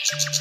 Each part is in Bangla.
ভাই জলদি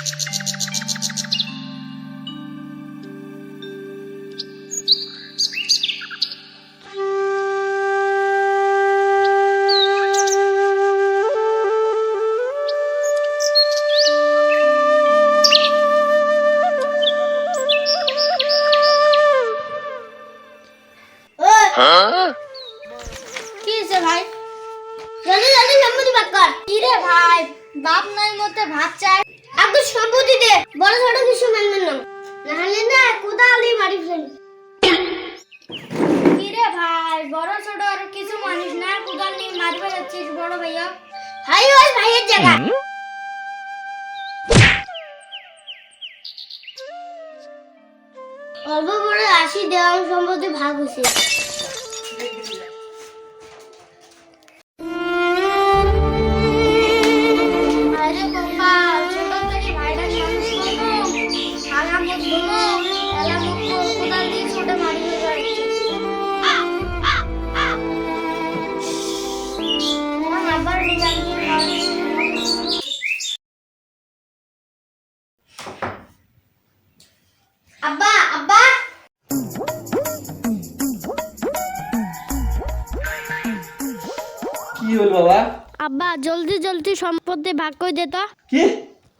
জলদি সম্পত্তি ভাগ কর। কি রে ভাই, বাপ নাই মতে ভাত চাই, আগে সম্পত্তি দে, বড় ছোট কিছু মানবেন না, নাহলে না কোদালি মারি ফেলি। কি রে ভাই, বড় ছোট আর কিছু মানিস না, কোদাল নিয়ে মারবে যাচ্ছিস বড় ভাইয়া। হাই ওই ভাইয়ের জায়গা। অল্প বড় 80 দেওয়া সম্পত্তি ভাগ হয়েছে। আব্বা আব্বা কি হল বাবা? আব্বা জলদি জলদি সম্পত্তি ভাগ করে দে তো। কি?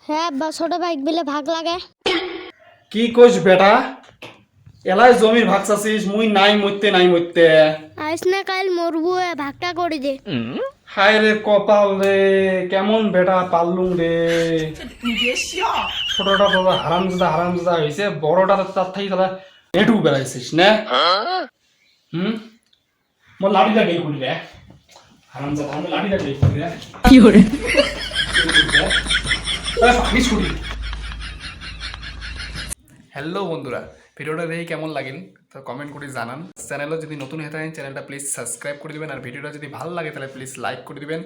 হ্যাঁ আব্বা, ছোট ভাই বিলে ভাগ লাগে। কি কইস বেটা? এলাই জমির ভাগ চাচ্ছিস, মুই নাই মরতে আইস না কাল মরবু, ভাগটা করে দে। হায় রে কপাল রে, কেমন বেটা পারলুম রে। ছোটটা বাবা হারামজাদা হয়েছে, বড়টা তার থেকে তারা এটু বেড়াইছিস না। মোর লাঠিটা বের করি রে, হারামজাদা আমি লাঠিটা বের করি রে। কি করে হ্যালো বন্ধুরা, ভিডিওটা দেখে কেমন লাগেন তো কমেন্ট করে জানান। চ্যানেলও যদি নতুন হয়ে থাকেন চ্যানেলটা প্লিজ সাবস্ক্রাইব করে দিবেন, আর ভিডিওটা যদি ভালো লাগে তাহলে প্লিজ লাইক করে দিবেন।